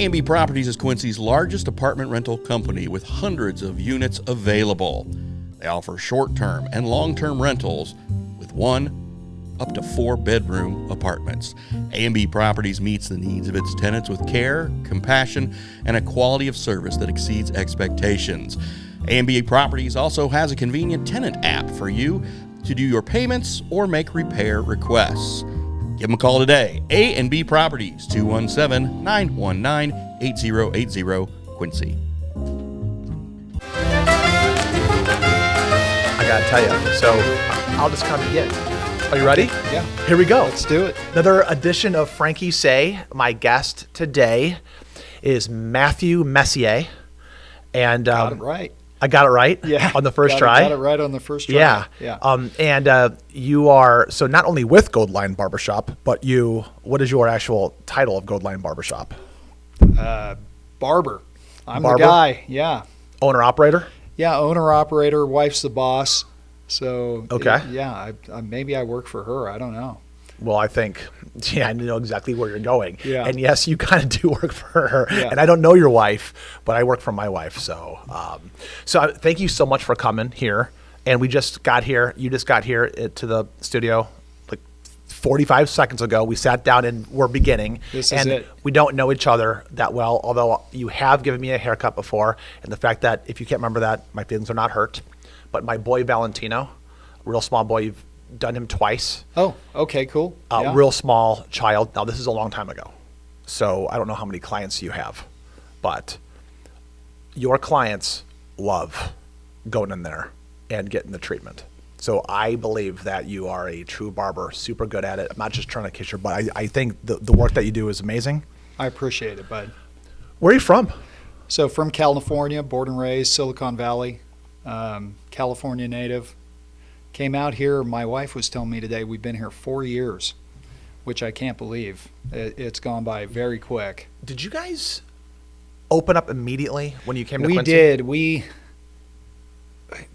A&B Properties is Quincy's largest apartment rental company with hundreds of units available. They offer short-term and long-term rentals with 1 up to 4 bedroom apartments. A&B Properties meets the needs of its tenants with care, compassion, and a quality of service that exceeds expectations. A&B Properties also has a convenient tenant app for you to do your payments or make repair requests. Give them a call today. A&B Properties, 217-919-8080, Quincy. I gotta tell you, so I'll just kind of begin. Are you ready? Yeah. Here we go. Let's do it. Another edition of Frankie Say. My guest today is Matthew Messier. And Got it right. I got it right? Yeah. On the first try? Got it right on the first try. Yeah. Yeah. And you are, so not only with Gold Line Barbershop, but what is your actual title of Gold Line Barbershop? Barber. I'm Barber? the guy. Yeah. Owner, operator? Yeah. Owner, operator, wife's the boss. So, okay. Maybe I work for her. I don't know. Well, I think, I know exactly where you're going. Yeah. And yes, you kind of do work for her. Yeah. And I don't know your wife, but I work for my wife. So, thank you so much for coming here. And we just got here. You just got here to the studio like 45 seconds ago. We sat down and we're beginning. This is it. We don't know each other that well, although you have given me a haircut before. And the fact that, if you can't remember that, my feelings are not hurt. But my boy Valentino, real small boy, you've done him twice. Oh, okay, cool. Yeah. Real small child. Now, this is a long time ago, so I don't know how many clients you have, but your clients love going in there and getting the treatment. So I believe that you are a true barber, super good at it. I'm not just trying to kiss your butt. I think the work that you do is amazing. I appreciate it, bud. Where are you from? So from California, born and raised, Silicon Valley, California native. Came out here, my wife was telling me today, we've been here 4 years, which I can't believe. It's gone by very quick. Did you guys open up immediately when you came to Quincy? We did.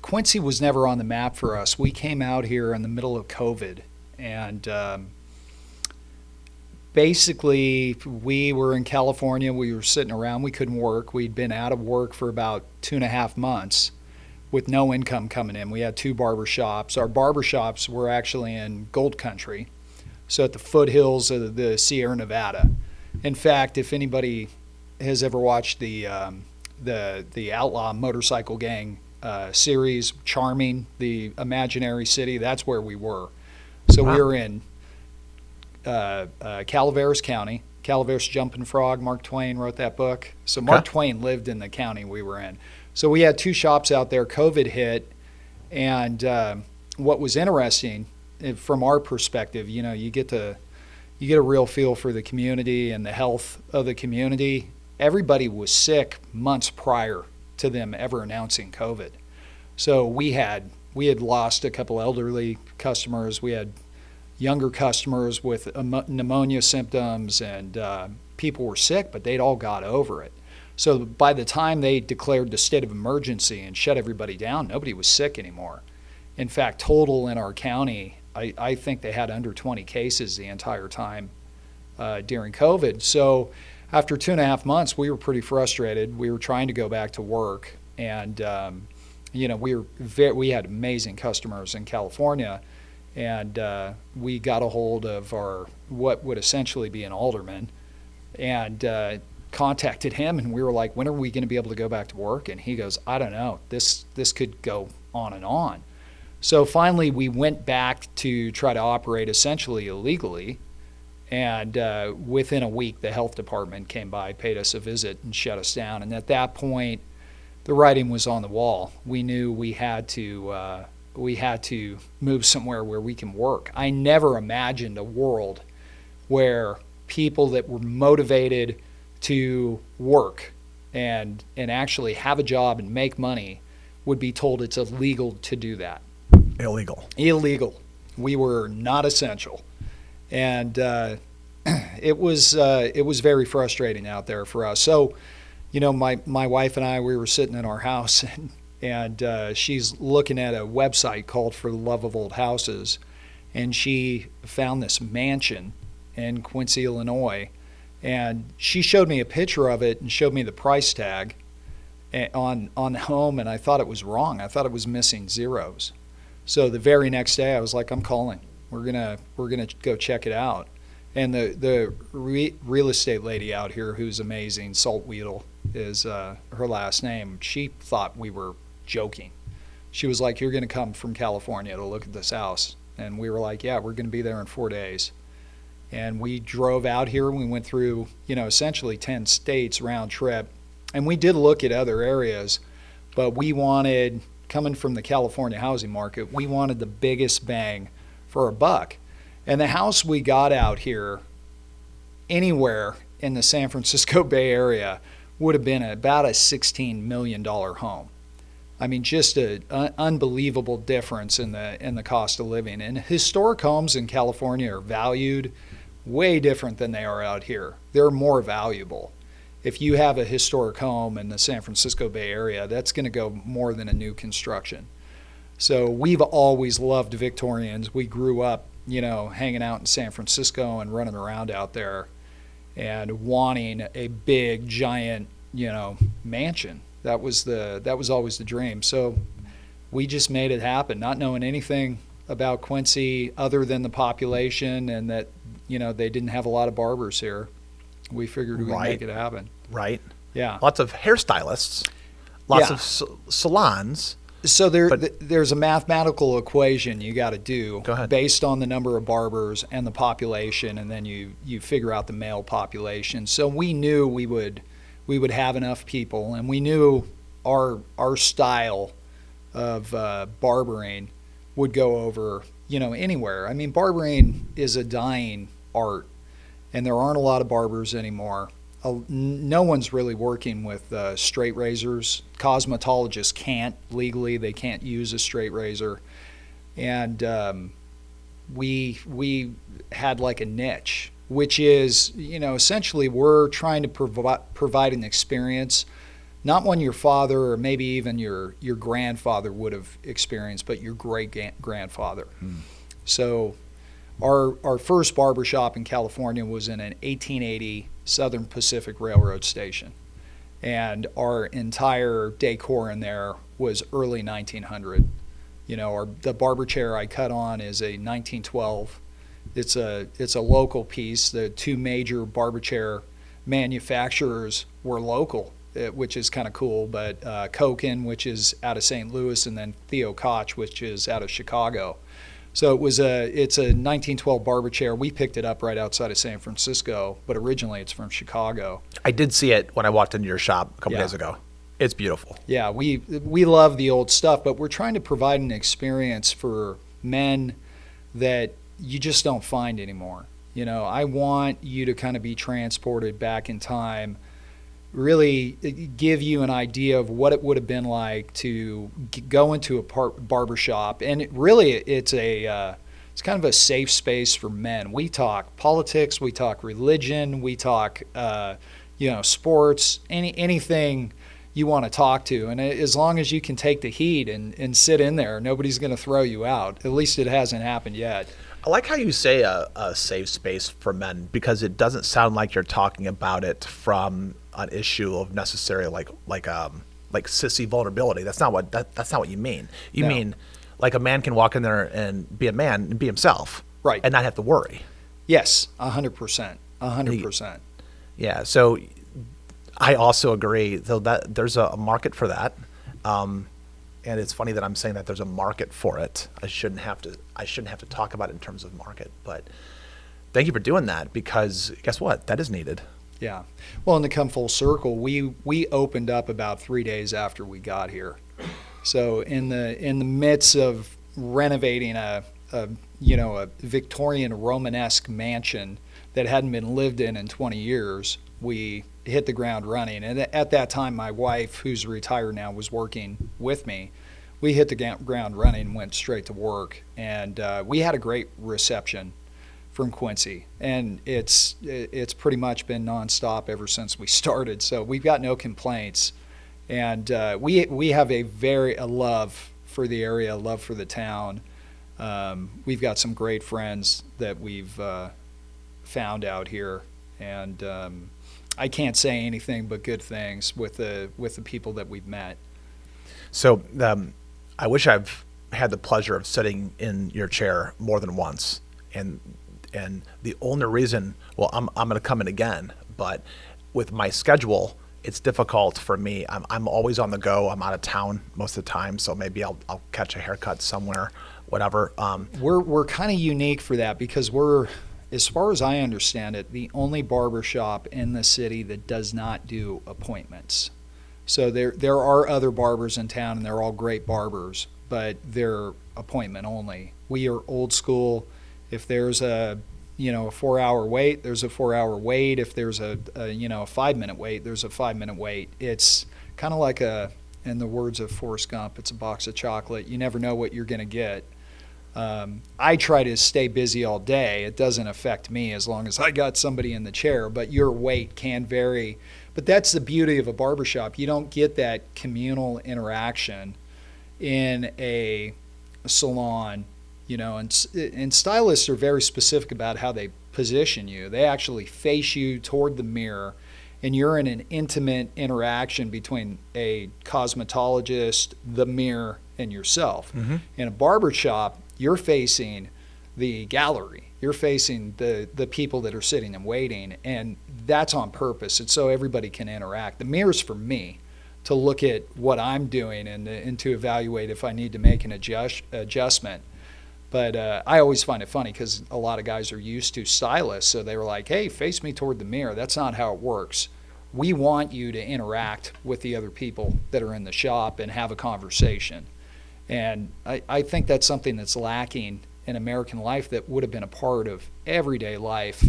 Quincy was never on the map for us. We came out here in the middle of COVID, and basically we were in California. We were sitting around. We couldn't work. We'd been out of work for about 2.5 months with no income coming in. We had 2 barbershops. Our barbershops were actually in Gold Country, so at the foothills of the Sierra Nevada. In fact, if anybody has ever watched the Outlaw Motorcycle Gang series, Charming, the imaginary city, that's where we were. So we were in Calaveras County. Calaveras Jumping Frog, Mark Twain wrote that book. So Mark Twain lived in the county we were in. So we had 2 shops out there. COVID hit, and what was interesting from our perspective, you get a real feel for the community and the health of the community. Everybody was sick months prior to them ever announcing COVID. So we had lost a couple elderly customers. We had younger customers with pneumonia symptoms, and people were sick, but they'd all got over it. So by the time they declared the state of emergency and shut everybody down, nobody was sick anymore. In fact, total in our county, I think they had under 20 cases the entire time during COVID. So after 2.5 months, we were pretty frustrated. We were trying to go back to work, and we had amazing customers in California, and we got a hold of what would essentially be an alderman, and contacted him, and we were like, when are we going to be able to go back to work? And he goes, I don't know. This could go on and on. So finally, we went back to try to operate essentially illegally, and within a week, the health department came by, paid us a visit, and shut us down. And at that point, the writing was on the wall. We knew we had to move somewhere where we can work. I never imagined a world where people that were motivated to work and actually have a job and make money would be told it's illegal to do that. Illegal. We were not essential, and it was very frustrating out there for us. So, my wife and I, we were sitting in our house, and she's looking at a website called For the Love of Old Houses, and she found this mansion in Quincy, Illinois. And she showed me a picture of it and showed me the price tag on the home, and I thought it was wrong. I thought it was missing zeros. So the very next day, I was like, I'm calling. We're gonna go check it out. And the real estate lady out here, who's amazing, Saltweedle is her last name. She thought we were joking. She was like, "You're gonna come from California to look at this house," and we were like, "Yeah, we're gonna be there in 4 days." And we drove out here. We went through, essentially 10 states round trip. And we did look at other areas, but we wanted, coming from the California housing market, we wanted the biggest bang for our buck. And the house we got out here, anywhere in the San Francisco Bay Area, would have been about a $16 million home. I mean, just an unbelievable difference in the cost of living. And historic homes in California are valued way different than they are out here. They're more valuable. If you have a historic home in the San Francisco Bay Area, that's going to go more than a new construction. So we've always loved Victorians. We grew up, hanging out in San Francisco and running around out there and wanting a big, giant, mansion. That was always the dream. So we just made it happen, not knowing anything about Quincy other than the population and that, they didn't have a lot of barbers here. We figured we would make it happen. Right. Yeah. Lots of hairstylists, lots of salons. So there's a mathematical equation you got to do based on the number of barbers and the population, and then you figure out the male population. So we knew we would have enough people, and we knew our style of barbering would go over anywhere. I mean, barbering is a dying art, and there aren't a lot of barbers anymore. No one's really working with straight razors. Cosmetologists can't legally; they can't use a straight razor, and we had like a niche, which is essentially we're trying to provide an experience, not one your father or maybe even your grandfather would have experienced, but your great grandfather. So our first barbershop in California was in an 1880 Southern Pacific Railroad station. And our entire decor in there was early 1900. The barber chair I cut on is a 1912. It's a local piece. The two major barber chair manufacturers were local, which is kind of cool, but Koken, which is out of St. Louis, and then Theo Koch, which is out of Chicago. So it's a 1912 barber chair. We picked it up right outside of San Francisco, but originally it's from Chicago. I did see it when I walked into your shop a couple days ago. It's beautiful. Yeah, we love the old stuff, but we're trying to provide an experience for men that you just don't find anymore. I want you to kind of be transported back in time, really give you an idea of what it would have been like to go into a barbershop. And it's kind of a safe space for men. We talk politics, we talk religion, we talk sports, anything you want to talk to. And as long as you can take the heat and sit in there, nobody's going to throw you out. At least it hasn't happened yet. I like how you say a safe space for men, because it doesn't sound like you're talking about it from an issue of necessarily like sissy vulnerability. That's not what you mean. You mean like a man can walk in there and be a man and be himself, right, and not have to worry. Yes, 100%, 100%. Yeah. So I also agree, though, that there's a market for that. And it's funny that I'm saying that there's a market for it. I shouldn't have to talk about it in terms of market, but thank you for doing that, because guess what? That is needed. Yeah. Well, and to come full circle, we opened up about 3 days after we got here. So in the midst of renovating a Victorian Romanesque mansion that hadn't been lived in 20 years, we hit the ground running. And at that time, my wife, who's retired now, was working with me. We hit the ground running and went straight to work. And we had a great reception from Quincy. And it's pretty much been nonstop ever since we started. So we've got no complaints. And we have a love for the area, a love for the town. We've got some great friends that we've found out here. and I can't say anything but good things with the people that we've met. So I wish I've had the pleasure of sitting in your chair more than once, and the only reason, well, I'm going to come in again, but with my schedule, it's difficult for me. I'm always on the go. I'm out of town most of the time, so maybe I'll catch a haircut somewhere, whatever. We're kind of unique for that because we're, as far as I understand it, the only barbershop in the city that does not do appointments. So there are other barbers in town, and they're all great barbers, but they're appointment only. We are old school. If there's a 4-hour wait, there's a 4-hour wait. If there's a 5-minute wait, there's a 5-minute wait. It's kind of like in the words of Forrest Gump, it's a box of chocolate. You never know what you're going to get. I try to stay busy all day. It doesn't affect me as long as I got somebody in the chair, but your wait can vary. But that's the beauty of a barbershop. You don't get that communal interaction in a salon. And stylists are very specific about how they position you. They actually face you toward the mirror, and you're in an intimate interaction between a cosmetologist, the mirror, and yourself. Mm-hmm. In a barbershop, you're facing the gallery. You're facing the people that are sitting and waiting, and that's on purpose. It's so everybody can interact. The mirror's for me to look at what I'm doing and to evaluate if I need to make an adjustment. But I always find it funny because a lot of guys are used to stylists, so they were like, hey, face me toward the mirror. That's not how it works. We want you to interact with the other people that are in the shop and have a conversation. And I think that's something that's lacking in American life that would have been a part of everyday life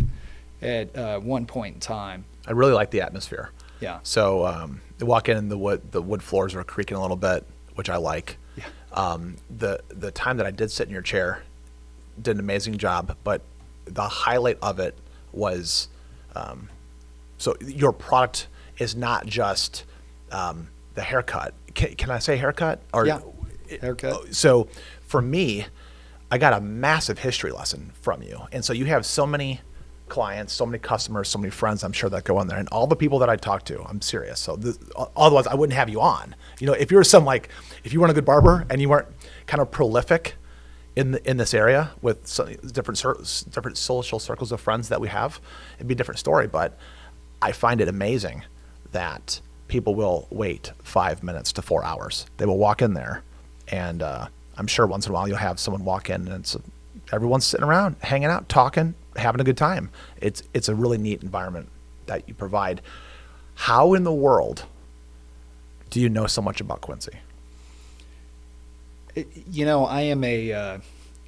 at one point in time. I really like the atmosphere. Yeah. So you walk in and the wood floors are creaking a little bit, which I like. Yeah. The time that I did sit in your chair, did an amazing job, but the highlight of it was, so your product is not just the haircut. Can I say haircut? Or, yeah, haircut. So for me, I got a massive history lesson from you. And so you have so many clients, so many customers, so many friends, I'm sure, that go in there. And all the people that I talk to, I'm serious. So otherwise I wouldn't have you on. If you're if you weren't a good barber and you weren't kind of prolific in this area with different social circles of friends that we have, it'd be a different story. But I find it amazing that people will wait 5 minutes to 4 hours. They will walk in there, and I'm sure once in a while you'll have someone walk in and everyone's sitting around, hanging out, talking, having a good time. It's a really neat environment that you provide. How in the world do you know so much about Quincy?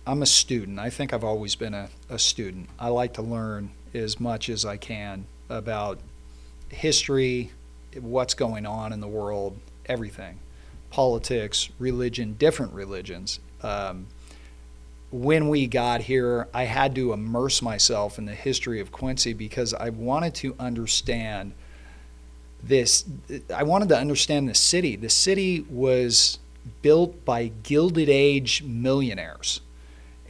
I'm a student. I think I've always been a student. I like to learn as much as I can about history, what's going on in the world, everything. Politics, religion, different religions. When we got here, I had to immerse myself in the history of Quincy because I wanted to understand this. I wanted to understand the city. The city was built by Gilded Age millionaires,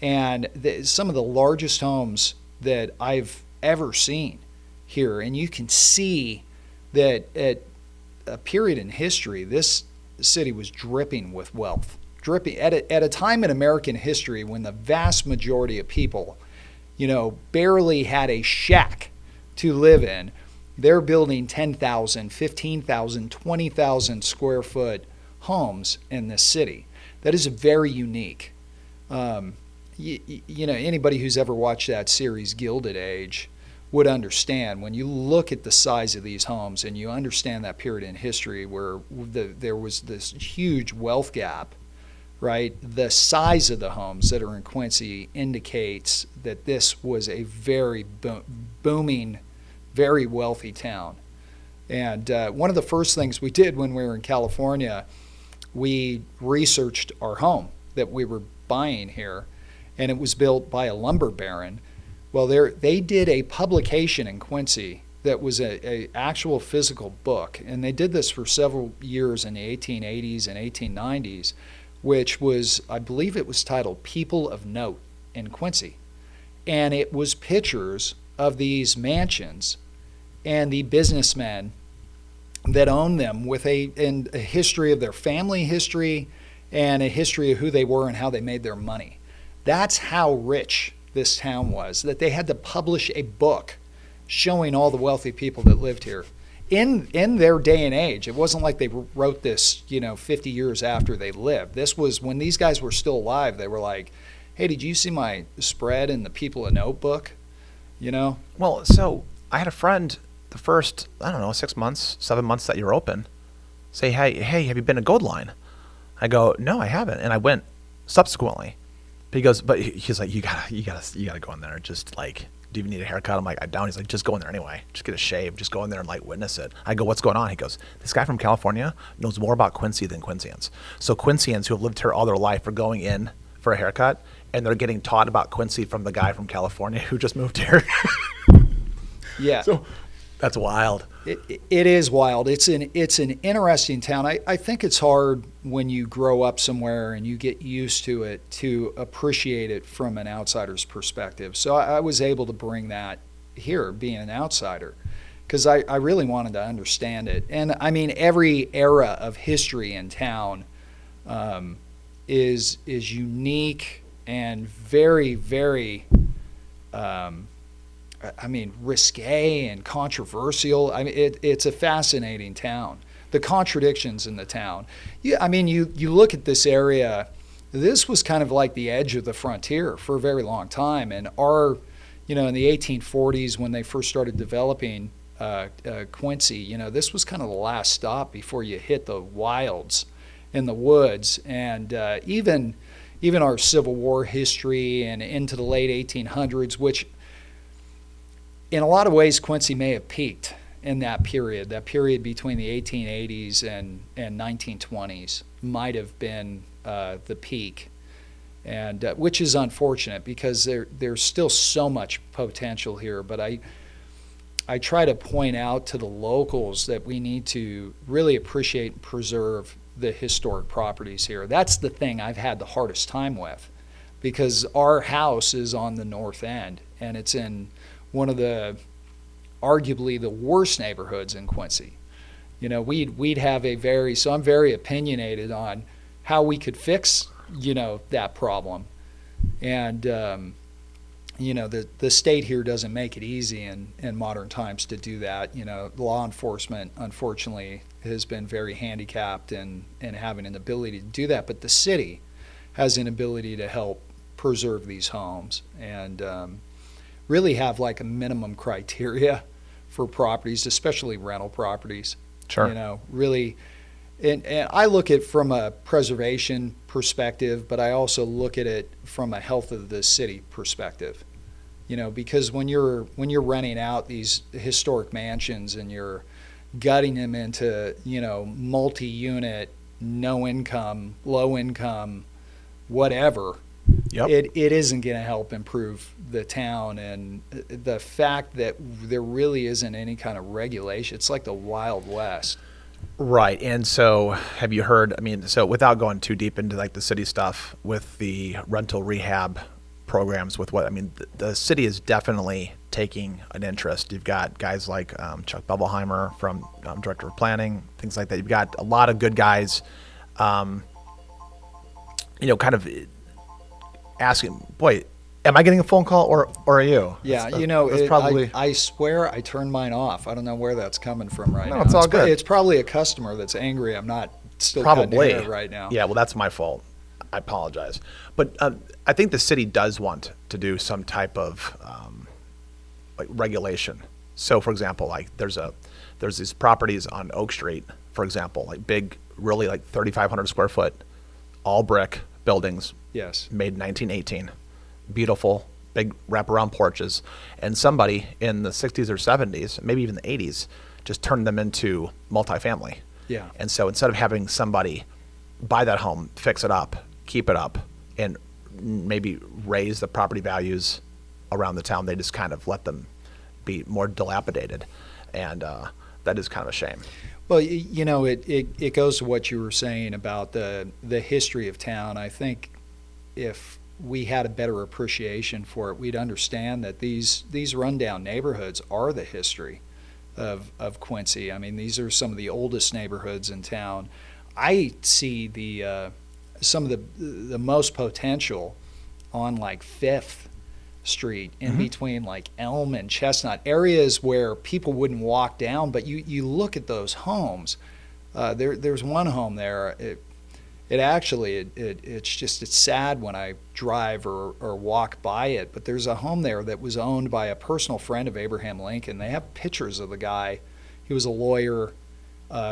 and some of the largest homes that I've ever seen here. And you can see that at a period in history, this city was dripping with wealth. Dripping at a time in American history when the vast majority of people, barely had a shack to live in. They're building 10,000, 15,000, 20,000 square foot homes in this city. That is very unique. Anybody who's ever watched that series, Gilded Age, would understand when you look at the size of these homes and you understand that period in history where there was this huge wealth gap. Right, the size of the homes that are in Quincy indicates that this was a very booming, very wealthy town. And one of the first things we did when we were in California, we researched our home that we were buying here, and it was built by a lumber baron. Well, they did a publication in Quincy that was a actual physical book, and they did this for several years in the 1880s and 1890s. Which was, I believe it was titled People of Note in Quincy. And it was pictures of these mansions and the businessmen that owned them with a history of their family history and a history of who they were and how they made their money. That's how rich this town was, that they had to publish a book showing all the wealthy people that lived here in their day and age. It wasn't like they wrote this, 50 years after they lived. This was when these guys were still alive. They were like, hey, did you see my spread in the People of Note book? Well, so I had a friend the first, 6 months, 7 months that you're open, say, hey, have you been to Gold Line? I go, no, I haven't. And I went subsequently. But he goes, but he's like, you gotta go in there. Just like, do you even need a haircut? I'm like, I don't. He's like, just go in there anyway. Just get a shave. Just go in there and like witness it. I go, what's going on? He goes, this guy from California knows more about Quincy than Quincyans. So Quincyans who have lived here all their life are going in for a haircut, and they're getting taught about Quincy from the guy from California who just moved here. Yeah. So that's wild. It is wild. It's an interesting town. I think it's hard when you grow up somewhere and you get used to it to appreciate it from an outsider's perspective. So I was able to bring that here, being an outsider, because I really wanted to understand it. And I mean, every era of history in town is unique and very, very risque and controversial. I mean, it's a fascinating town. The contradictions in the town. Yeah, I mean, you look at this area. This was kind of like the edge of the frontier for a very long time. And in the 1840s when they first started developing Quincy, this was kind of the last stop before you hit the wilds in the woods. And even our Civil War history and into the late 1800s, which in a lot of ways, Quincy may have peaked in that period between the 1880s and 1920s might have been the peak, and which is unfortunate because there's still so much potential here. But I try to point out to the locals that we need to really appreciate and preserve the historic properties here. That's the thing I've had the hardest time with, because our house is on the north end, and it's in one of arguably the worst neighborhoods in Quincy. We'd have so I'm very opinionated on how we could fix, that problem. And, the state here doesn't make it easy in modern times to do that. Law enforcement, unfortunately, has been very handicapped in having an ability to do that. But the city has an ability to help preserve these homes and, really have like a minimum criteria for properties, especially rental properties. Sure. Really, and I look at it from a preservation perspective, but I also look at it from a health of the city perspective. Because when you're renting out these historic mansions and you're gutting them into, multi-unit, no income, low income, whatever, Yep. It isn't going to help improve the town. And the fact that there really isn't any kind of regulation, it's like the Wild West. Right. And so have you heard, so without going too deep into like the city stuff with the rental rehab programs the city is definitely taking an interest. You've got guys like Chuck Bubbleheimer from Director of Planning, things like that. You've got a lot of good guys, kind of asking, boy, am I getting a phone call or are you? Yeah, that's probably. I swear I turned mine off. I don't know where that's coming from right now. No, it's all good. It's probably a customer that's angry I'm not still Probably cutting hair right now. Yeah, well, that's my fault. I apologize. But I think the city does want to do some type of regulation. So, for example, like there's these properties on Oak Street, for example, like big, really like 3,500 square foot, all brick buildings. Yes. Made in 1918. Beautiful, big wraparound porches. And somebody in the 60s or 70s, maybe even the 80s, just turned them into multifamily. Yeah. And so instead of having somebody buy that home, fix it up, keep it up, and maybe raise the property values around the town, they just kind of let them be more dilapidated. And that is kind of a shame. Well, it goes to what you were saying about the history of town. I think if we had a better appreciation for it, we'd understand that these rundown neighborhoods are the history. of Quincy. I mean, these are some of the oldest neighborhoods in town. I see some of the most potential on like 5th Street in between like Elm and Chestnut, areas where people wouldn't walk down, but you look at those homes. There's one home there. It's sad when I drive or walk by it, but there's a home there that was owned by a personal friend of Abraham Lincoln. They have pictures of the guy. He was a lawyer,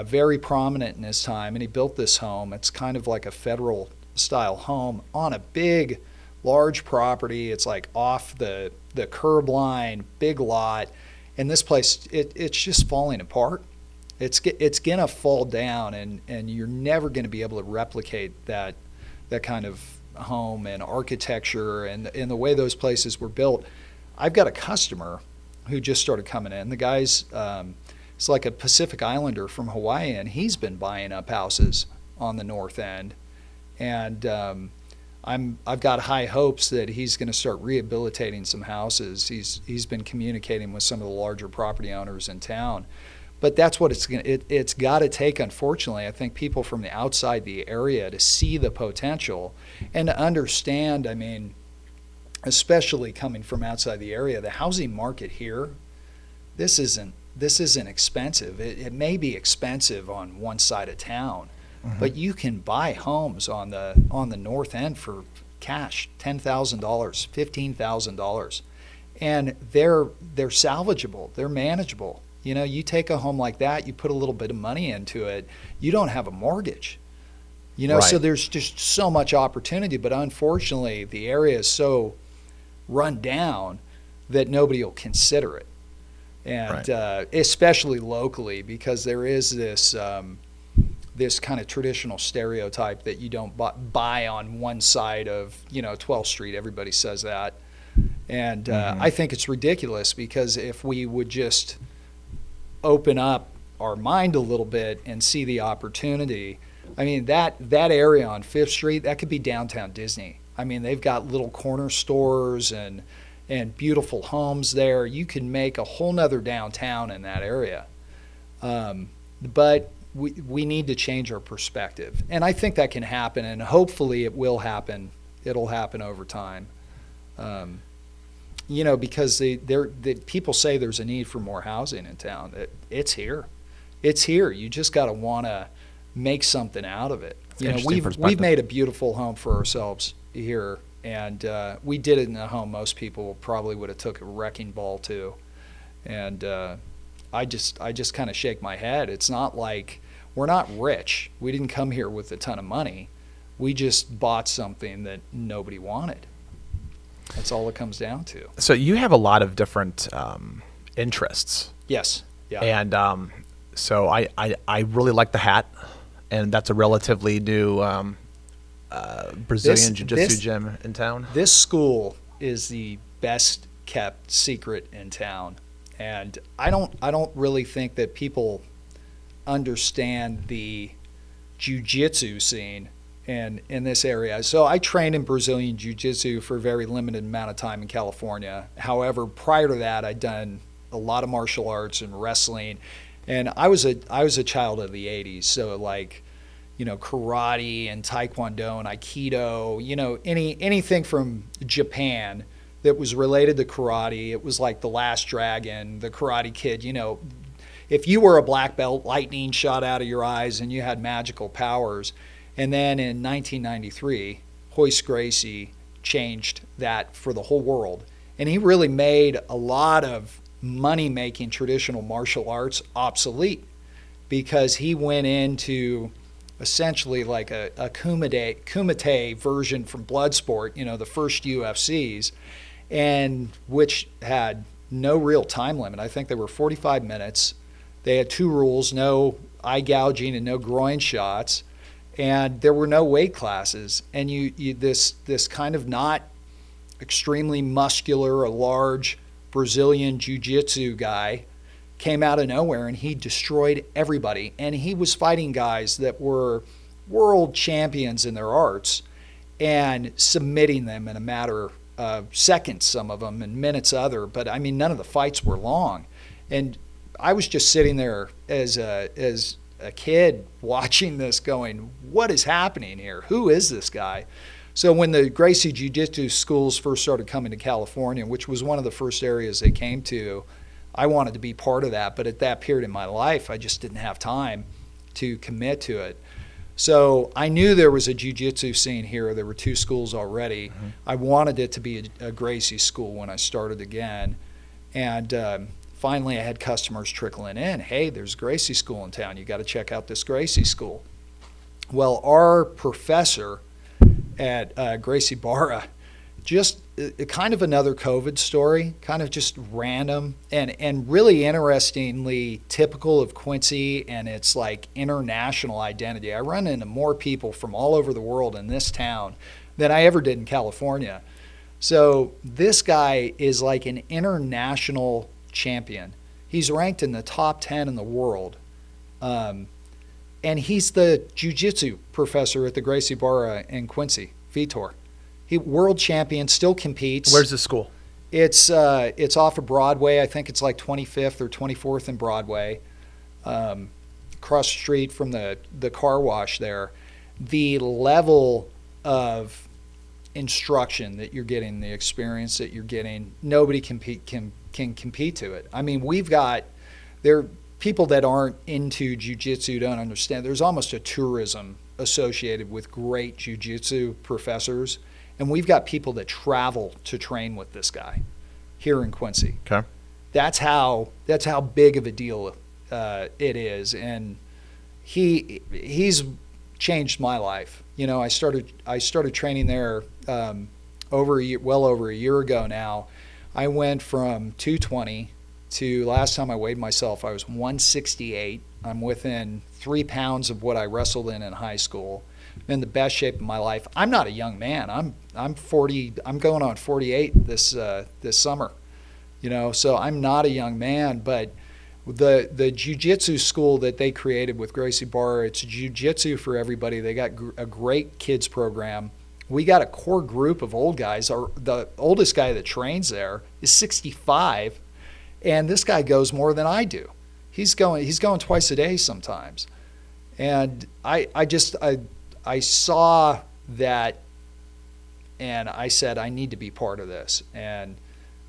very prominent in his time, and he built this home. It's kind of like a federal style home on a big, large property. It's like off the curb line, big lot, and this place it's just falling apart. It's gonna fall down, and you're never gonna be able to replicate that kind of home and architecture and the way those places were built. I've got a customer who just started coming in. The guy's it's like a Pacific Islander from Hawaii, and he's been buying up houses on the north end, and I've got high hopes that he's going to start rehabilitating some houses. He's been communicating with some of the larger property owners in town, but that's what it's got to take. Unfortunately, I think people from the outside the area to see the potential and to understand. I mean, especially coming from outside the area, the housing market here, this isn't expensive. It may be expensive on one side of town. But you can buy homes on the north end for cash, $10,000, $15,000, and they're salvageable. They're manageable. You know, you take a home like that, you put a little bit of money into it, you don't have a mortgage. You know, so there's just so much opportunity. But unfortunately, the area is so run down that nobody will consider it, and especially locally, because there is this kind of traditional stereotype that you don't buy on one side of 12th Street. Everybody says that, and I think it's ridiculous, because if we would just open up our mind a little bit and see the opportunity, I mean that area on 5th Street, that could be downtown Disney. I mean, they've got little corner stores and beautiful homes there. You can make a whole nother downtown in that area, but we need to change our perspective, and I think that can happen, and hopefully it will happen. It'll happen over time, because people say there's a need for more housing in town. It's here. You just got to want to make something out of it. We've made a beautiful home for ourselves here, and we did it in a home most people probably would have took a wrecking ball to, and I just kind of shake my head. It's not like we're not rich. We didn't come here with a ton of money. We just bought something that nobody wanted. That's all it comes down to. So you have a lot of different interests. Yes. Yeah. And so I really like the hat, and that's a relatively new Brazilian Jiu-Jitsu gym in town. This school is the best kept secret in town. And I don't really think that people understand the jiu-jitsu scene in this area. So I trained in Brazilian jiu-jitsu for a very limited amount of time in California. However, prior to that, I'd done a lot of martial arts and wrestling, and I was a child of the 80s. So like, karate and taekwondo and aikido, anything from Japan that was related to karate. It was like The Last Dragon, The Karate Kid. If you were a black belt, lightning shot out of your eyes and you had magical powers. And then in 1993, Hoist Gracie changed that for the whole world. And he really made a lot of money-making traditional martial arts obsolete, because he went into essentially like a kumite version from Bloodsport, the first UFCs, and which had no real time limit. I think they were 45 minutes. They had 2 rules: no eye gouging and no groin shots. And there were no weight classes. And this kind of not extremely muscular or large Brazilian jiu-jitsu guy came out of nowhere, and he destroyed everybody. And he was fighting guys that were world champions in their arts and submitting them in a matter of seconds, some of them, and minutes other. But I mean, none of the fights were long. And I was just sitting there as a kid watching this going, what is happening here? Who is this guy? So when the Gracie Jiu-Jitsu schools first started coming to California, which was one of the first areas they came to, I wanted to be part of that. But at that period in my life, I just didn't have time to commit to it. So I knew there was a jiu-jitsu scene here. There were 2 schools already. Mm-hmm. I wanted it to be a Gracie school when I started again. And finally, I had customers trickling in. Hey, there's a Gracie school in town. You got to check out this Gracie school. Well, our professor at Gracie Barra, just kind of another COVID story, kind of just random and really interestingly typical of Quincy and its like international identity. I run into more people from all over the world in this town than I ever did in California. So this guy is like an international champion. He's ranked in the top 10 in the world. And he's the jiu-jitsu professor at the Gracie Barra in Quincy, Vitor. He world champion, still competes. Where's the school? It's off of Broadway. I think it's like 25th or 24th and Broadway, across the street from the car wash there. The level of instruction that you're getting, the experience that you're getting, nobody can compete to it. I mean, we've got there people that aren't into jiu-jitsu don't understand. There's almost a tourism associated with great jiu-jitsu professors. And we've got people that travel to train with this guy here in Quincy. Okay. That's how big of a deal it is. And he's changed my life. You know, I started training there well over a year ago now. I went from 220 to last time I weighed myself, I was 168. I'm within 3 pounds of what I wrestled in high school. I'm in the best shape of my life. I'm not a young man. I'm 40. I'm going on 48 this summer. You know, so I'm not a young man. But the jiu-jitsu school that they created with Gracie Barra, it's jiu-jitsu for everybody. They got a great kids program. We got a core group of old guys. The oldest guy that trains there is 65, and this guy goes more than I do. He's going twice a day sometimes, and I saw that, and I said, I need to be part of this. And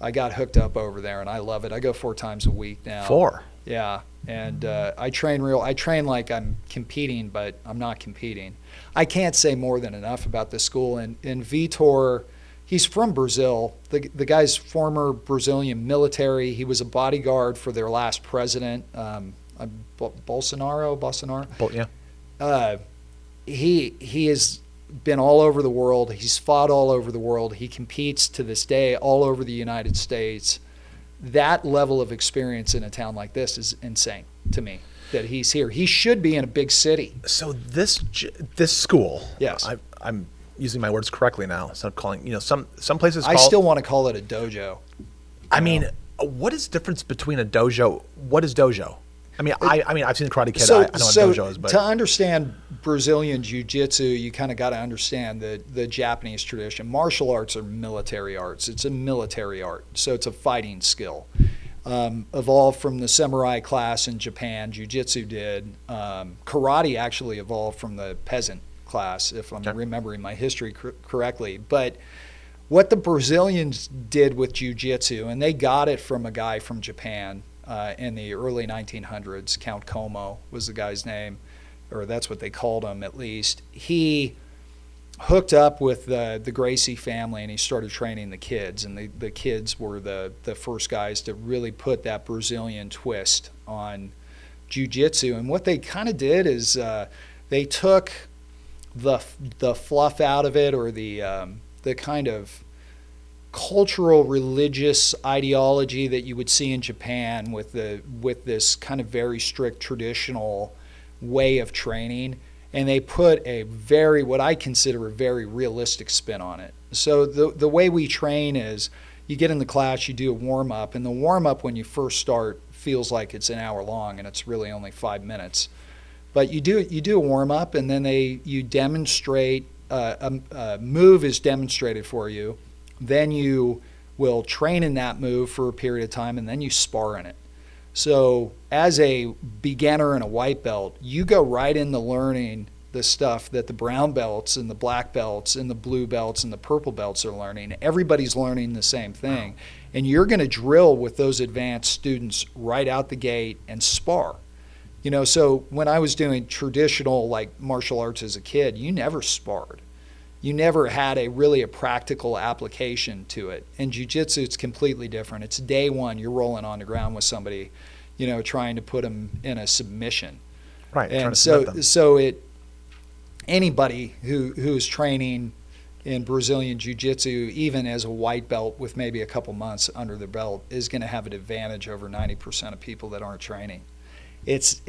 I got hooked up over there, and I love it. I go 4 times a week now. 4? Yeah. And I train like I'm competing, but I'm not competing. I can't say more than enough about this school. And Vitor, he's from Brazil. The guy's former Brazilian military. He was a bodyguard for their last president, Bolsonaro? Yeah. He has been all over the world. He's fought all over the world. He competes to this day all over the United States. That level of experience in a town like this is insane to me, that he's here. He should be in a big city. So this school, yes, I'm using my words correctly now. So I'm calling, some places I still want to call it a dojo. I mean, what is the difference between a dojo? What is dojo? I mean, I've seen Karate Kid. I know what dojo is, but to understand Brazilian jiu-jitsu, you kind of got to understand the Japanese tradition. Martial arts are military arts. It's a military art, so it's a fighting skill. Evolved from the samurai class in Japan, jiu-jitsu did. Karate actually evolved from the peasant class, if I'm remembering my history correctly. But what the Brazilians did with jiu-jitsu, and they got it from a guy from Japan, in the early 1900s, Count Como was the guy's name, or that's what they called him at least. He hooked up with the Gracie family, and he started training the kids, and the kids were the first guys to really put that Brazilian twist on jiu-jitsu. And what they kind of did is they took the fluff out of it, or the kind of cultural religious ideology that you would see in Japan with this kind of very strict traditional way of training, and they put what I consider a very realistic spin on it. So the way we train is you get in the class, you do a warm-up, and the warm-up when you first start feels like it's an hour long, and it's really only 5 minutes. But you do a warm-up, and then you demonstrate, a move is demonstrated for you. Then you will train in that move for a period of time, and then you spar in it. So as a beginner and a white belt, you go right into learning the stuff that the brown belts and the black belts and the blue belts and the purple belts are learning. Everybody's learning the same thing. And you're going to drill with those advanced students right out the gate and spar. You know, so when I was doing traditional like martial arts as a kid, you never sparred. You never had a practical application to it. In jiu-jitsu, it's completely different. It's day one, you're rolling on the ground with somebody, you know, trying to put them in a submission. Right. And so anybody who's training in Brazilian jiu-jitsu, even as a white belt with maybe a couple months under their belt, is going to have an advantage over 90% of people that aren't training. It's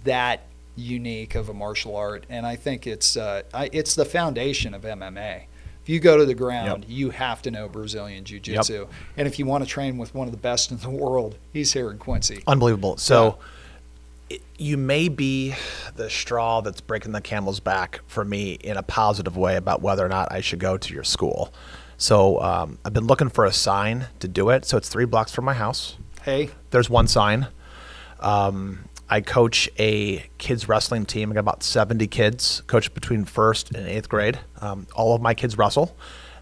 that unique of a martial art, and I think it's the foundation of MMA. If you go to the ground, you have to know Brazilian jiu-jitsu. And if you want to train with one of the best in the world, he's here in Quincy. Unbelievable. So you may be the straw that's breaking the camel's back for me in a positive way about whether or not I should go to your school. So I've been looking for a sign to do it. So it's 3 blocks from my house. Hey. There's one sign. I coach a kids wrestling team. I got about 70 kids, coached between 1st and 8th grade. All of my kids wrestle.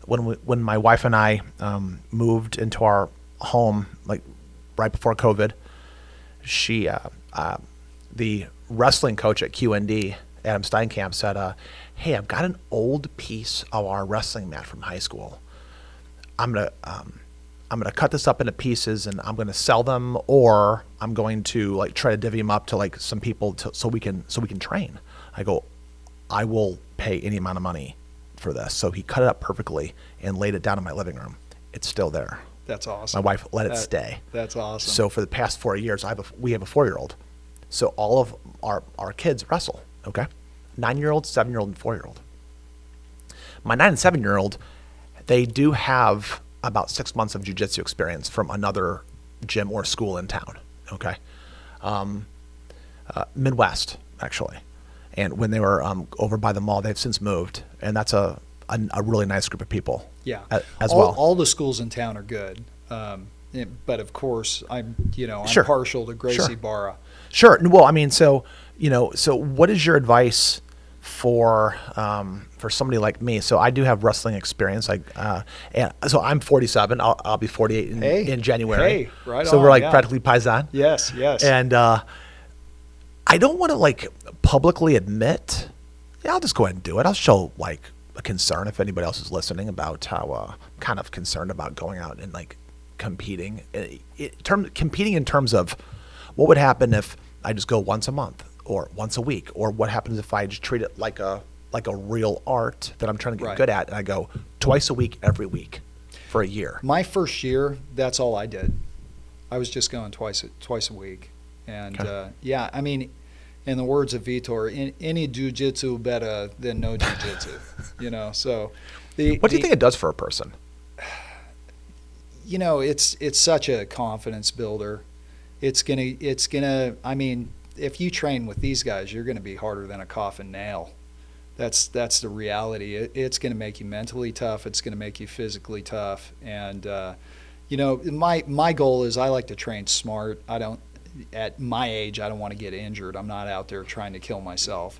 When my wife and I moved into our home, like right before COVID, she, the wrestling coach at QND, Adam Steinkamp, said, hey, I've got an old piece of our wrestling mat from high school. I'm gonna cut this up into pieces and I'm gonna sell them, or I'm going to like try to divvy them up to like some people so we can train. I go, I will pay any amount of money for this. So he cut it up perfectly and laid it down in my living room. It's still there. That's awesome. My wife let it stay. That's awesome. So for the past 4 years, we have a 4-year-old. So all of our kids wrestle. Okay, 9-year-old, 7-year-old, and 4-year-old. My 9 and 7-year-old, they do have about 6 months of jiu-jitsu experience from another gym or school in town, okay? Midwest, actually. And when they were over by the mall, they've since moved, and that's a really nice group of people. Yeah, as well. All the schools in town are good, but of course, I'm Sure. partial to Gracie Barra. Sure. Well, I mean, so what is your advice for somebody like me? So I do have wrestling experience. And so I'm 47. I'll be 48 in January. Hey, right so on, we're like practically paisan. Yes. And I don't want to like publicly admit. Yeah, I'll just go ahead and do it. I'll show like a concern if anybody else is listening about how kind of concerned about going out and like competing. Competing in terms of what would happen if I just go once a month or once a week, or what happens if I just treat it like a real art that I'm trying to get good at, and I go twice a week, every week for a year. My first year, that's all I did. I was just going twice a week. And I mean, in the words of Vitor, any jiu-jitsu better than no jiu-jitsu, so what do you think it does for a person? It's such a confidence builder. It's gonna, I mean, if you train with these guys, you're gonna be harder than a coffin nail. That's the reality. It's gonna make you mentally tough. It's gonna make you physically tough. And my goal is I like to train smart. At my age, I don't want to get injured. I'm not out there trying to kill myself.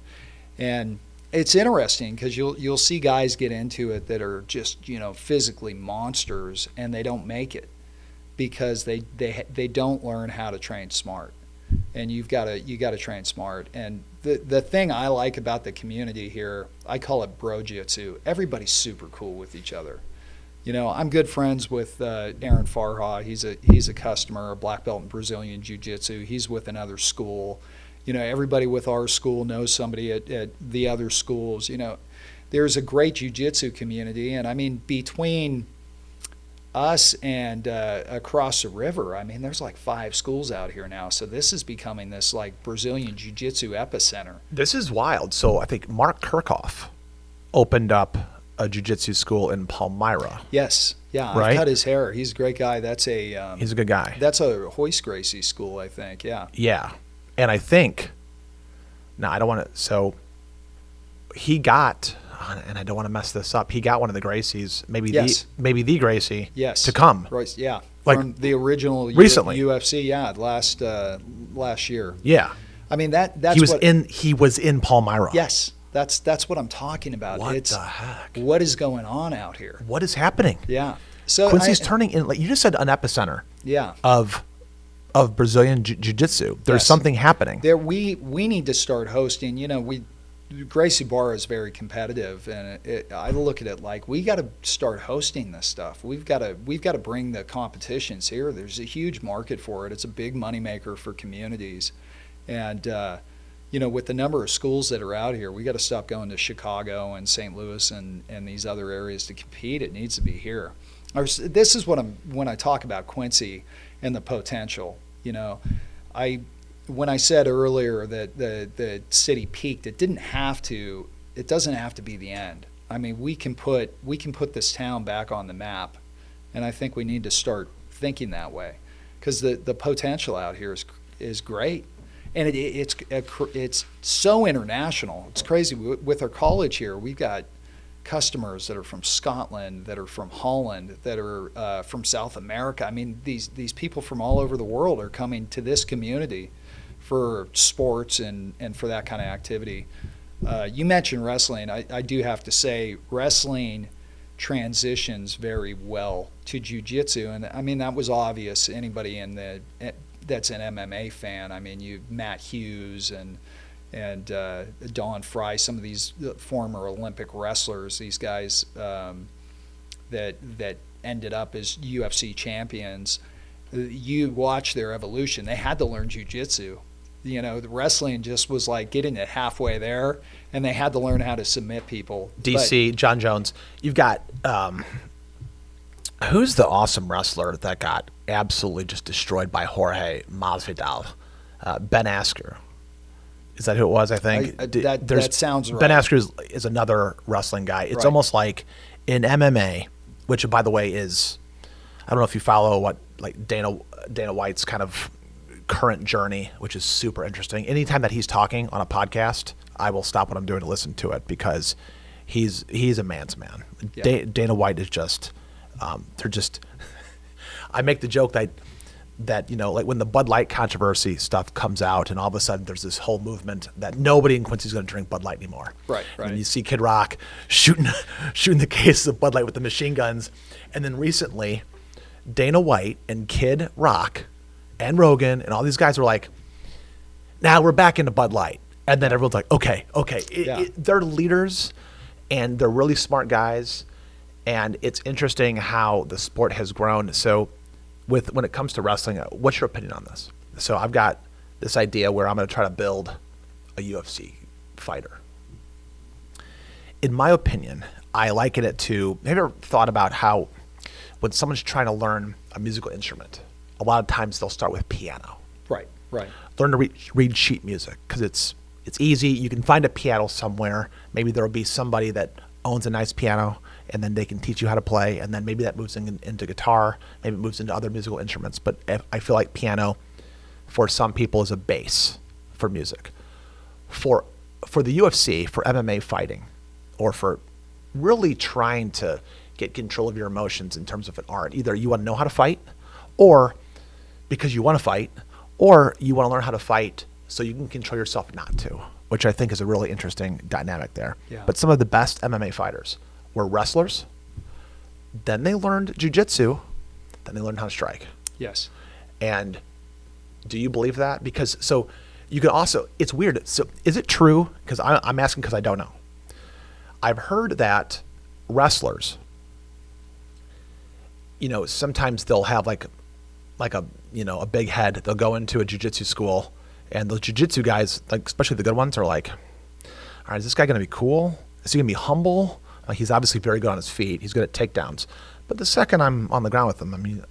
And it's interesting because you'll see guys get into it that are just physically monsters, and they don't make it because they don't learn how to train smart. And you got to train smart. And the thing I like about the community here, I call it bro-jitsu. Everybody's super cool with each other. I'm good friends with Aaron Farha. He's a customer, a black belt in Brazilian Jiu-Jitsu. He's with another school. Everybody with our school knows somebody at the other schools. There's a great Jiu-Jitsu community, and I mean between us and across the river, I mean there's like 5 schools out here now. So this is becoming this like Brazilian Jiu-Jitsu epicenter. This is wild. So I think Mark Kirchhoff opened up a jiu-jitsu school in Palmyra. Yes. Yeah. Right? I've cut his hair. He's a great guy. He's a good guy. That's a Hoist Gracie school, I think. Yeah. Yeah. And I think, I don't want to, so he got, and I don't want to mess this up, he got one of the Gracies, maybe the Gracie yes. to come. Royce, yeah. Like, from the original recently. UFC, last year. Yeah. I mean that's he was in Palmyra. Yes, that's what I'm talking about. What the heck? What is going on out here? What is happening? Yeah. So Quincy's turning in, like you just said, an epicenter. Yeah. Of Brazilian jiu-jitsu. There's Yes. something happening. There we need to start hosting. Gracie Barra is very competitive, and I look at it like we got to start hosting this stuff. We've got to bring the competitions here. There's a huge market for it. It's a big moneymaker for communities, and with the number of schools that are out here, we got to stop going to Chicago and St. Louis and these other areas to compete. It needs to be here. This is when I talk about Quincy and the potential. When I said earlier that the city peaked, it doesn't have to be the end. I mean, we can put this town back on the map, and I think we need to start thinking that way, because the potential out here is great, and it's so international. It's crazy. With our college here, we've got customers that are from Scotland, that are from Holland, that are from South America. I mean, these people from all over the world are coming to this community for sports and for that kind of activity. You mentioned wrestling. I do have to say wrestling transitions very well to jiu-jitsu, and I mean that was obvious. Anybody that's an MMA fan. I mean, Matt Hughes and Don Fry, some of these former Olympic wrestlers, these guys that ended up as UFC champions. You watch their evolution. They had to learn jiu-jitsu. The wrestling just was like getting it halfway there, and they had to learn how to submit people. DC, John Jones. You've got, who's the awesome wrestler that got absolutely just destroyed by Jorge Masvidal? Ben Askren. Is that who it was, I think? That sounds right. Ben Askren is another wrestling guy. It's almost like in MMA, which, by the way, is, I don't know if you follow what like Dana White's kind of current journey, which is super interesting. Anytime that he's talking on a podcast, I will stop what I'm doing to listen to it, because he's a man's man. Yeah. Dana White is just, they're just, I make the joke that like when the Bud Light controversy stuff comes out, and all of a sudden there's this whole movement that nobody in Quincy's going to drink Bud Light anymore. Right. And you see Kid Rock shooting the cases of Bud Light with the machine guns. And then recently, Dana White and Kid Rock and Rogan and all these guys were like, now we're back into Bud Light. And then everyone's like, okay. They're leaders, and they're really smart guys. And it's interesting how the sport has grown. So when it comes to wrestling, what's your opinion on this? So I've got this idea where I'm going to try to build a UFC fighter. In my opinion, I liken it to, have you ever thought about how when someone's trying to learn a musical instrument, a lot of times they'll start with piano. Right. Learn to read sheet music, because it's easy. You can find a piano somewhere. Maybe there will be somebody that owns a nice piano, and then they can teach you how to play, and then maybe that moves into guitar, maybe it moves into other musical instruments. But I feel like piano, for some people, is a base for music. For the UFC, for MMA fighting, or for really trying to get control of your emotions in terms of an art, either you want to know how to fight, or because you want to fight, or you want to learn how to fight so you can control yourself not to, which I think is a really interesting dynamic there. Yeah. But some of the best MMA fighters were wrestlers, then they learned jiu-jitsu, then they learned how to strike. Yes. And do you believe that? Because so you can also, it's weird. So is it true? Because I'm asking because I don't know. I've heard that wrestlers, sometimes they'll have like a big head. They'll go into a jiu-jitsu school, and the jiu-jitsu guys, like especially the good ones, are like, all right, is this guy going to be cool? Is he going to be humble? He's obviously very good on his feet. He's good at takedowns. But the second I'm on the ground with him, I mean,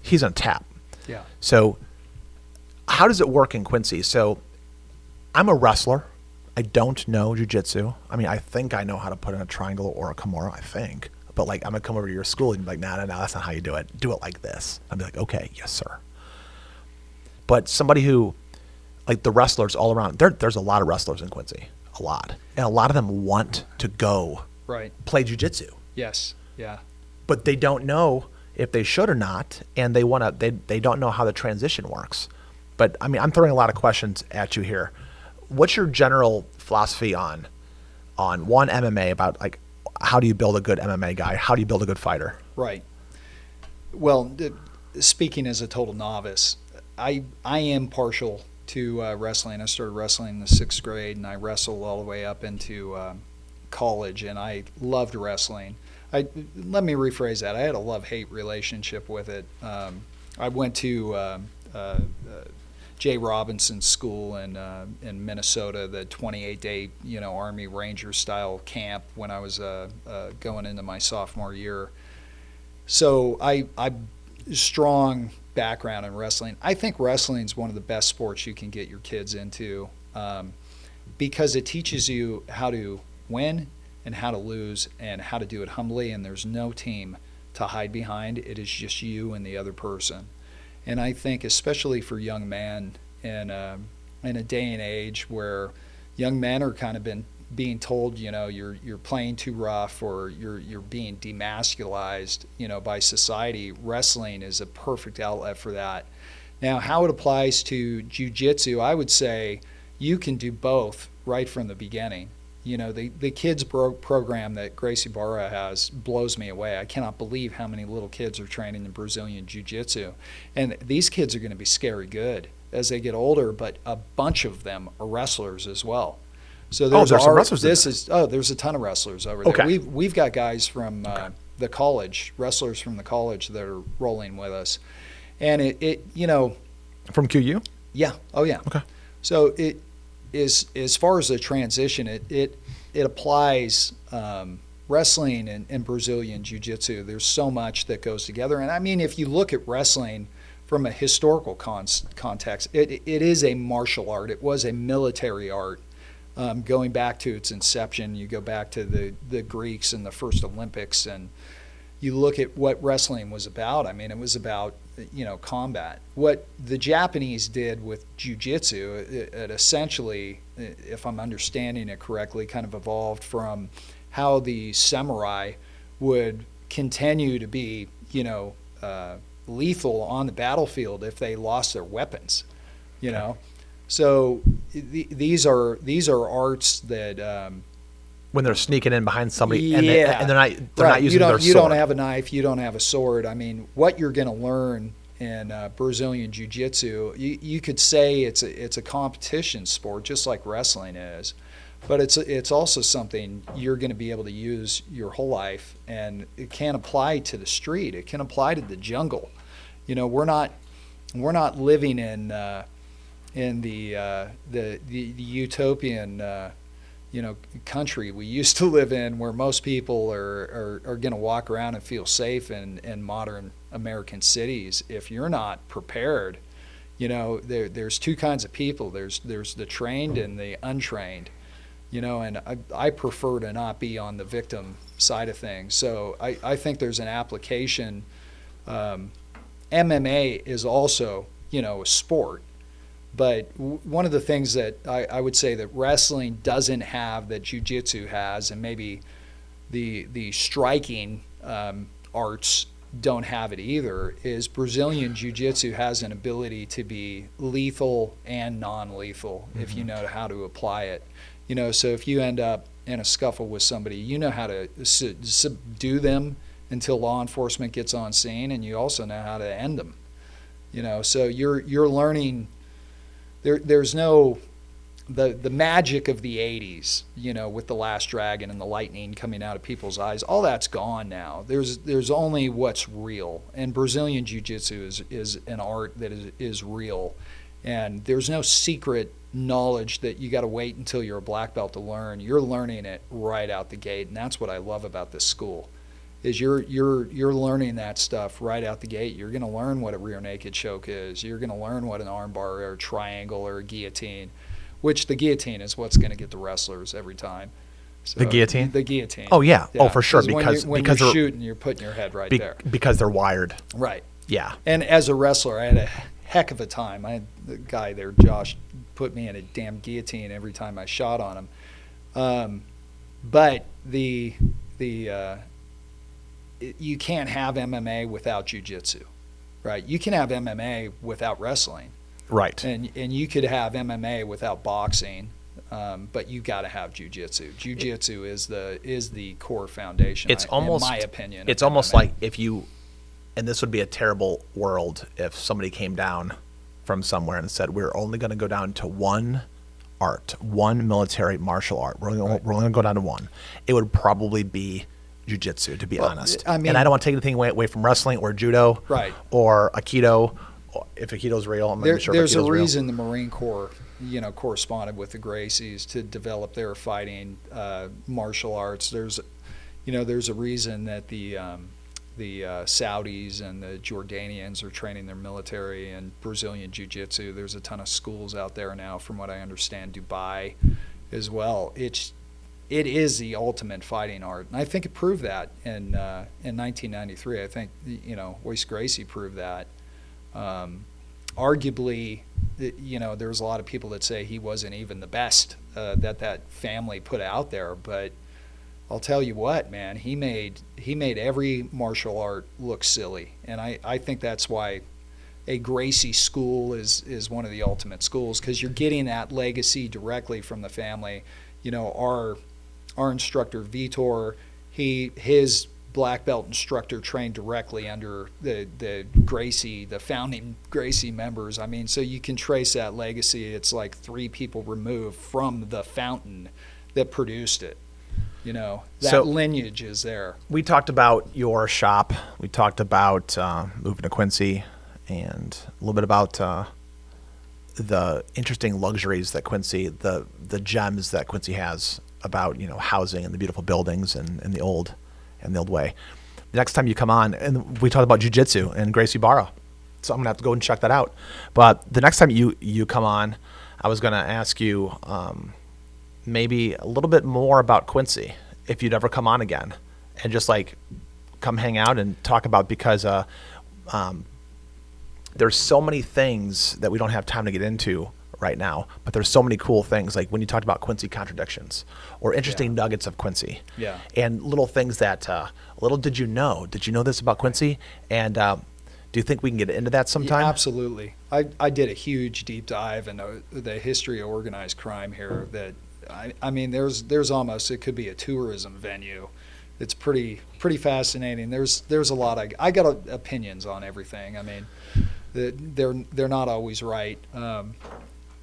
he's on tap. Yeah. So how does it work in Quincy? So I'm a wrestler. I don't know jiu-jitsu. I mean, I think I know how to put in a triangle or a kimura, I think. But like, I'm going to come over to your school and be like, no, that's not how you do it. Do it like this. I'd be like, okay, yes, sir. But somebody who, like the wrestlers all around, there's a lot of wrestlers in Quincy, a lot. And a lot of them want to go play jiu-jitsu. Yes. Yeah. But they don't know if they should or not, and they don't know how the transition works. But I mean, I'm throwing a lot of questions at you here. What's your general philosophy on one MMA, about like how do you build a good MMA guy? How do you build a good fighter? Right. Well, speaking as a total novice, I am partial to wrestling. I started wrestling in the 6th grade, and I wrestled all the way up into college, and I loved wrestling. Let me rephrase that. I had a love-hate relationship with it. I went to Jay Robinson's school in Minnesota, the 28-day Army Ranger style camp when I was going into my sophomore year. So I strong background in wrestling. I think wrestling is one of the best sports you can get your kids into because it teaches you how to win and how to lose and how to do it humbly, and there's no team to hide behind. It is just you and the other person. And I think especially for young men in a day and age where young men are kind of being told, you're playing too rough or you're being demasculized, by society, wrestling is a perfect outlet for that. Now, how it applies to jiu-jitsu, I would say you can do both right from the beginning. The kids program that Gracie Barra has blows me away. I cannot believe how many little kids are training in Brazilian Jiu-Jitsu. And these kids are going to be scary good as they get older, but a bunch of them are wrestlers as well. So there's some wrestlers there's a ton of wrestlers over there. Okay. We've got guys from the college, wrestlers from the college that are rolling with us. And it From QU? Yeah. Oh, yeah. Okay. So it is, as far as the transition, it applies wrestling and Brazilian Jiu-Jitsu. There's so much that goes together. And I mean, if you look at wrestling from a historical context, it is a martial art. It was a military art. Going back to its inception, you go back to the Greeks and the first Olympics, and you look at what wrestling was about. I mean, it was about combat. What the Japanese did with jiu-jitsu, it essentially, if I'm understanding it correctly, kind of evolved from how the samurai would continue to be, lethal on the battlefield if they lost their weapons, So these are arts that when they're sneaking in behind somebody, yeah, and they're not using their sword. You don't have a knife, you don't have a sword. I mean, what you're going to learn in Brazilian Jiu-Jitsu, you could say it's a competition sport, just like wrestling is, but it's also something you're going to be able to use your whole life, and it can apply to the street. It can apply to the jungle. We're not living in the utopian country we used to live in, where most people are going to walk around and feel safe in modern American cities. If you're not prepared, there's two kinds of people. There's the trained and the untrained, and I prefer to not be on the victim side of things. So I think there's an application. MMA is also, a sport. But one of the things that I would say that wrestling doesn't have that jiu-jitsu has, and maybe the striking arts don't have it either, is Brazilian jiu-jitsu has an ability to be lethal and non-lethal if you know how to apply it. So if you end up in a scuffle with somebody, you know how to subdue them until law enforcement gets on scene, and you also know how to end them. So you're learning. There's no the magic of the 80s, with The Last Dragon and the lightning coming out of people's eyes. All that's gone now. There's only what's real, and Brazilian Jiu-Jitsu is an art that is real, and there's no secret knowledge that you got to wait until you're a black belt to learn. You're learning it right out the gate, and that's what I love about this school. Is you're learning that stuff right out the gate. You're going to learn what a rear naked choke is. You're going to learn what an arm bar or a triangle or a guillotine, which the guillotine is what's going to get the wrestlers every time. So, the guillotine? The guillotine. Oh, yeah. Oh, for sure. Because when you're shooting, you're putting your head right there. Because they're wired. Right. Yeah. And as a wrestler, I had a heck of a time. I had the guy there, Josh, put me in a damn guillotine every time I shot on him. But you can't have MMA without jiu-jitsu, right? You can have MMA without wrestling. Right. And you could have MMA without boxing, but you got to have jiu-jitsu. Jiu-jitsu is the core foundation. It's almost, in my opinion. It's of almost MMA. like if you, and this would be a terrible world if somebody came down from somewhere and said, we're only going to go down to one art, one military martial art. We're only going to go down to one. It would probably be jiu-jitsu, to be honest. I mean, and I don't want to take anything away from wrestling or judo, right, or aikido. If aikido's real, I'm not even sure if there's aikido's a real. reason the Marine Corps, corresponded with the Gracies to develop their fighting martial arts. There's a reason that the Saudis and the Jordanians are training their military in Brazilian jiu-jitsu. There's a ton of schools out there now, from what I understand, Dubai as well. It is the ultimate fighting art, and I think it proved that in 1993. I think Royce Gracie proved that. Arguably, there's a lot of people that say he wasn't even the best that family put out there, but I'll tell you what, man, he made every martial art look silly, and I think that's why a Gracie school is one of the ultimate schools, because you're getting that legacy directly from the family. Our instructor Vitor, his black belt instructor trained directly under the founding Gracie members. I mean, so you can trace that legacy. It's like 3 people removed from the fountain that produced it. That lineage is there. We talked about your shop. We talked about moving to Quincy, and a little bit about the interesting luxuries that Quincy, the gems that Quincy has about housing and the beautiful buildings and the old way. The next time you come on, and we talked about jiu-jitsu and Gracie Barra, so I'm gonna have to go and check that out. But the next time you come on, I was gonna ask you maybe a little bit more about Quincy, if you'd ever come on again, and just like come hang out and talk about, because there's so many things that we don't have time to get into right now, but there's so many cool things, like when you talked about Quincy contradictions or interesting nuggets of Quincy, and little things that little did you know this about Quincy, and do you think we can get into that sometime? Yeah, absolutely. I did a huge deep dive into the history of organized crime here. That I mean, there's almost, it could be a tourism venue. It's pretty fascinating. There's a lot. I got opinions on everything. I mean, they're not always right.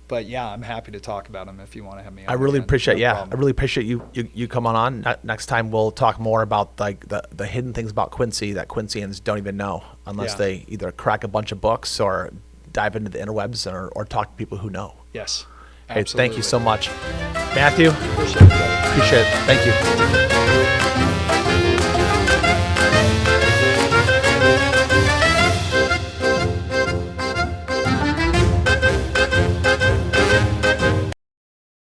But yeah, I'm happy to talk about them if you want to have me on. I really appreciate problem. I really appreciate you coming on. Next time we'll talk more about like the hidden things about Quincy that Quincyans don't even know, unless they either crack a bunch of books or dive into the interwebs or talk to people who know. Yes. Hey, Absolutely. thank you so much, Matthew. Appreciate it. Appreciate it. Thank you.